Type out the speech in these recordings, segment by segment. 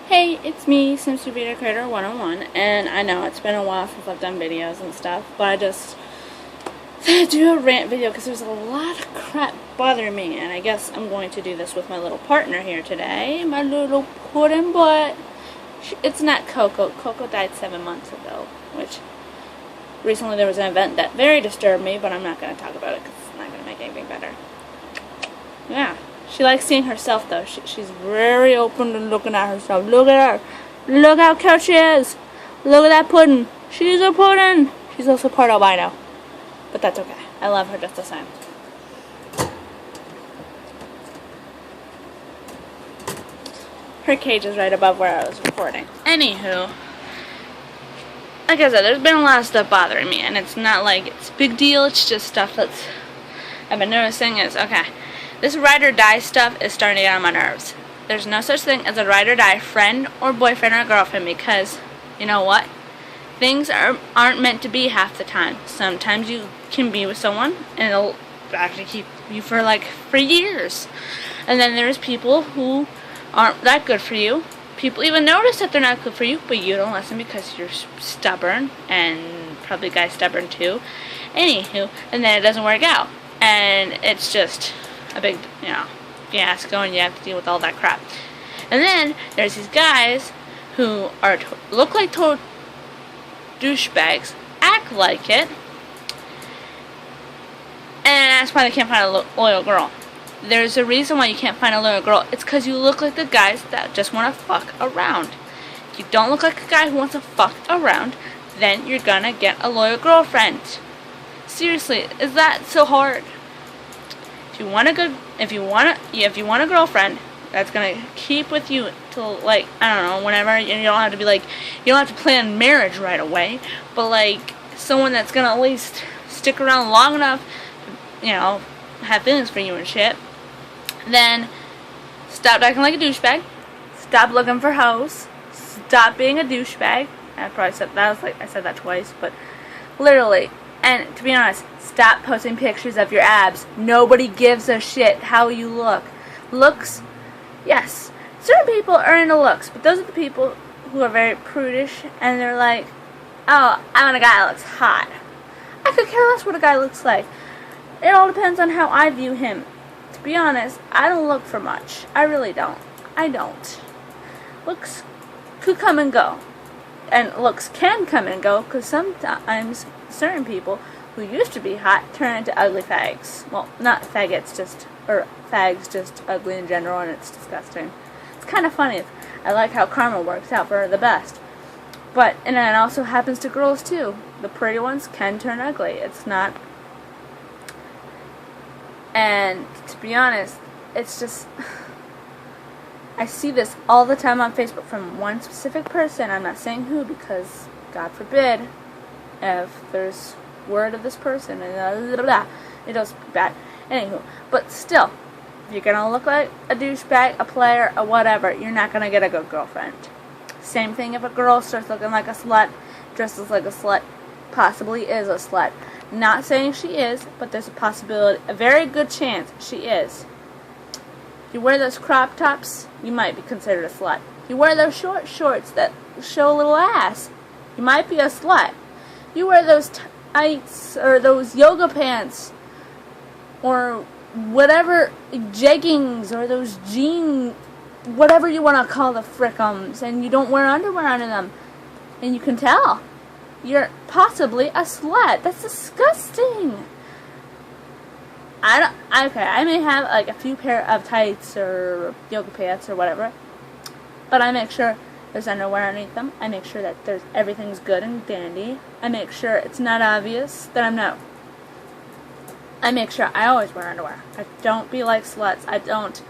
Hey, it's me, Simster Video Creator 101, and I know it's been a while since I've done videos and stuff, but I just do a rant video because there's a lot of crap bothering me, and I guess I'm going to do this with my little partner here today, my little pudding, but it's not Coco. Coco died 7 months ago, which recently there was an event that very disturbed me, but I'm not going to talk about it because it's not going to make anything better. Yeah. She likes seeing herself, though. She's very open to looking at herself. Look at her. Look how cute she is. Look at that pudding. She's a pudding. She's also part albino. But that's okay. I love her just the same. Her cage is right above where I was recording. Anywho, like I said, there's been a lot of stuff bothering me. And it's not like it's a big deal. It's just stuff that's I've been noticing is, okay, this ride or die stuff is starting to get on my nerves. There's no such thing as a ride or die friend or boyfriend or girlfriend because, you know what? Things aren't meant to be half the time. Sometimes you can be with someone and it'll actually keep you for years. And then there's people who aren't that good for you. People even notice that they're not good for you, but you don't listen because you're stubborn, and probably guys stubborn too. Anywho, and then it doesn't work out. And it's just a big, fiasco, and you have to deal with all that crap. And then there's these guys who look like total douchebags, act like it, and that's why they can't find a loyal girl. There's a reason why you can't find a loyal girl. It's because you look like the guys that just want to fuck around. If you don't look like a guy who wants to fuck around, then you're gonna get a loyal girlfriend. Seriously, is that so hard? If you want a girlfriend that's gonna keep with you till I don't know, whenever, and you don't have to plan marriage right away, but someone that's gonna at least stick around long enough to, have feelings for you and shit, then stop acting like a douchebag. Stop looking for hoes. Stop being a douchebag. I probably said that I said that twice, but literally. And to be honest, stop posting pictures of your abs. Nobody gives a shit how you look. Looks, yes, certain people are into looks, but those are the people who are very prudish, and they're like, oh, I want a guy that looks hot. I could care less what a guy looks like. It all depends on how I view him. To be honest, I don't look for much. I really don't. I don't. Looks could come and go. And looks can come and go, because sometimes certain people who used to be hot turn into ugly fags. Well, not faggots, or fags, just ugly in general, and it's disgusting. It's kind of funny. I like how karma works out for the best. And it also happens to girls too. The pretty ones can turn ugly. It's not. And to be honest, it's just, I see this all the time on Facebook from one specific person. I'm not saying who, because God forbid if there's word of this person and blah, blah, blah, it does bad. Anywho, but still, if you're gonna look like a douchebag, a player, or whatever, you're not gonna get a good girlfriend. Same thing if a girl starts looking like a slut, dresses like a slut, possibly is a slut. Not saying she is, but there's a possibility, a very good chance she is. If you wear those crop tops, you might be considered a slut. If you wear those short shorts that show a little ass, you might be a slut. If you wear those tights or those yoga pants or whatever, jeggings or those jeans, whatever you want to call the frickums, and you don't wear underwear under them, and you can tell, you're possibly a slut. That's disgusting. I may have a few pair of tights or yoga pants or whatever, but I make sure there's underwear underneath them. I make sure that everything's good and dandy. I make sure it's not obvious that I'm not. I make sure I always wear underwear. I don't be like sluts. I don't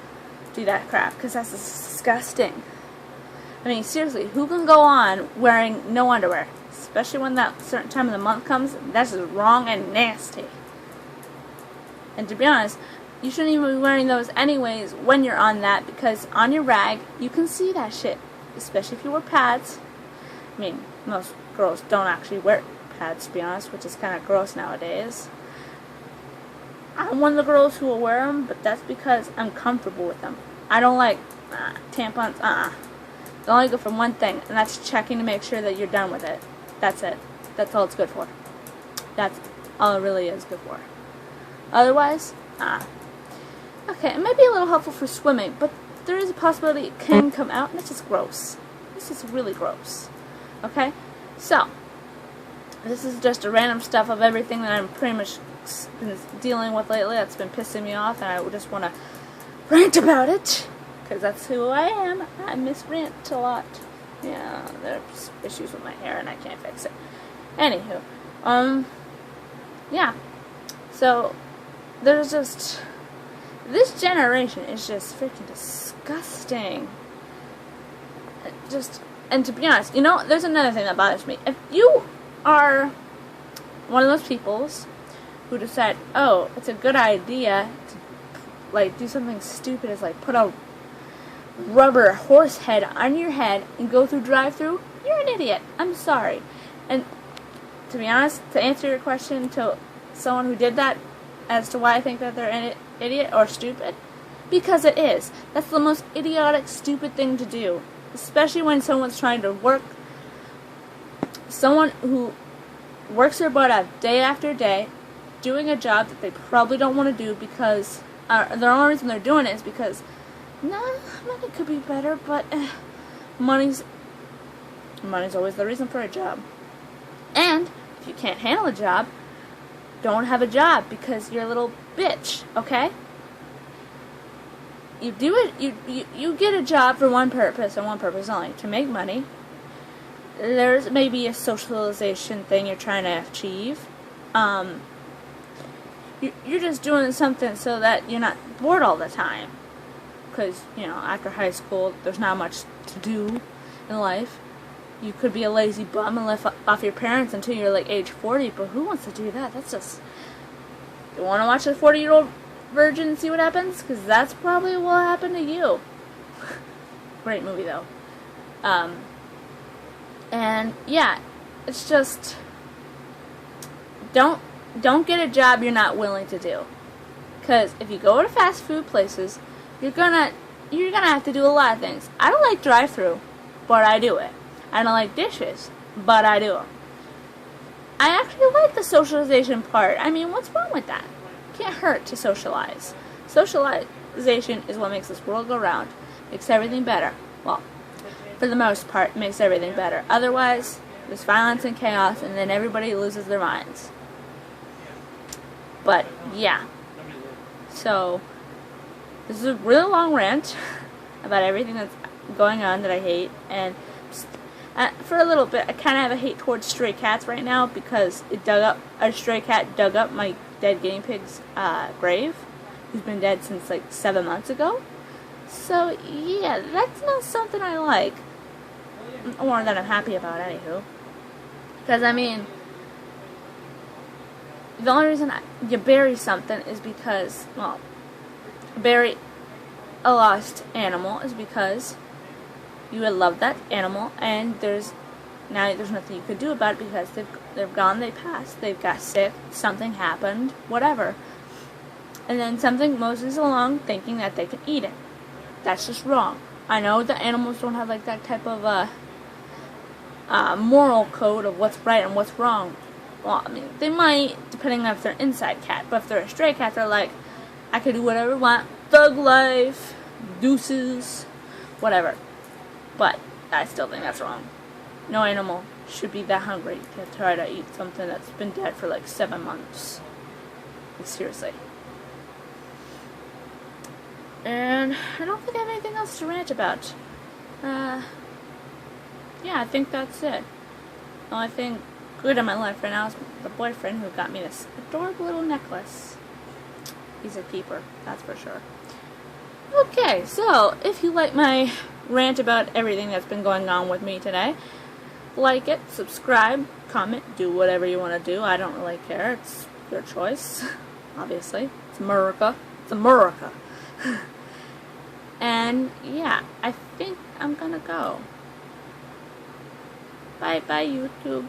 do that crap, because that's disgusting. I mean, seriously, who can go on wearing no underwear? Especially when that certain time of the month comes. That's just wrong and nasty. And to be honest, you shouldn't even be wearing those anyways when you're on that, because on your rag, you can see that shit. Especially if you wear pads. I mean, most girls don't actually wear pads, to be honest, which is kind of gross nowadays. I'm one of the girls who will wear them, but that's because I'm comfortable with them. I don't like tampons, It's only good for one thing, and that's checking to make sure that you're done with it. That's it. That's all it's good for. That's all it really is good for. Otherwise, okay, it might be a little helpful for swimming, but there is a possibility it can come out, and it's just gross. This is really gross. Okay? So, this is just a random stuff of everything that I'm pretty much been dealing with lately that's been pissing me off, and I just want to rant about it, because that's who I am. I misrant a lot. Yeah, there's issues with my hair, and I can't fix it. Anywho, yeah. So, there's just... This generation is just freaking disgusting. And to be honest, you know, there's another thing that bothers me. If you are one of those peoples who decide, oh, it's a good idea to, like, do something stupid as, like, put a rubber horse head on your head and go through drive-thru, you're an idiot. I'm sorry. And to be honest, to answer your question to someone who did that as to why I think that they're an idiot or stupid, because it is. That's the most idiotic, stupid thing to do. Especially when someone's trying to work, someone who works their butt out day after day, doing a job that they probably don't want to do because, the only reason they're doing it is because, money could be better, but money's always the reason for a job. And if you can't handle a job, don't have a job because you're a little bitch, okay? You do it, you get a job for one purpose and one purpose only, to make money. There's maybe a socialization thing you're trying to achieve. You're just doing something so that you're not bored all the time. Because, you know, after high school, there's not much to do in life. You could be a lazy bum and live off your parents until you're like age 40, but who wants to do that? That's just... You want to watch a 40-year-old virgin and see what happens? Because that's probably what will happen to you. Great movie, though. And, yeah, it's just... Don't get a job you're not willing to do. Because if you go to fast food places, you're gonna have to do a lot of things. I don't like drive-thru, but I do it. I don't like dishes, but I do them. I actually like the socialization part. I mean, what's wrong with that? Can't hurt to socialize. Socialization is what makes this world go round. Makes everything better. Well, for the most part, it makes everything better. Otherwise, there's violence and chaos, and then everybody loses their minds. But, yeah. So, this is a really long rant about everything that's going on that I hate, and for a little bit, I kind of have a hate towards stray cats right now because a stray cat dug up my dead guinea pig's grave, who's been dead since like 7 months ago. So yeah, that's not something I like, or that I'm happy about, anywho. Because I mean, the only reason you bury something is because, well, bury a lost animal is because you would love that animal, and there's nothing you could do about it because they've gone, they passed, they've got sick, something happened, whatever. And then something mosey's along thinking that they can eat it. That's just wrong. I know that animals don't have like that type of moral code of what's right and what's wrong. Well, I mean, they might, depending on if they're an inside cat, but if they're a stray cat, they're like, I can do whatever I want, thug life, deuces, whatever. But I still think that's wrong. No animal should be that hungry to try to eat something that's been dead for like 7 months. Like, seriously. And I don't think I have anything else to rant about. Yeah, I think that's it. The only thing good in my life right now is the boyfriend who got me this adorable little necklace. He's a keeper, that's for sure. Okay, so if you like my rant about everything that's been going on with me today, like it, subscribe, comment, do whatever you want to do. I don't really care. It's your choice, obviously. It's America. It's America. And yeah, I think I'm gonna go. Bye bye, YouTube.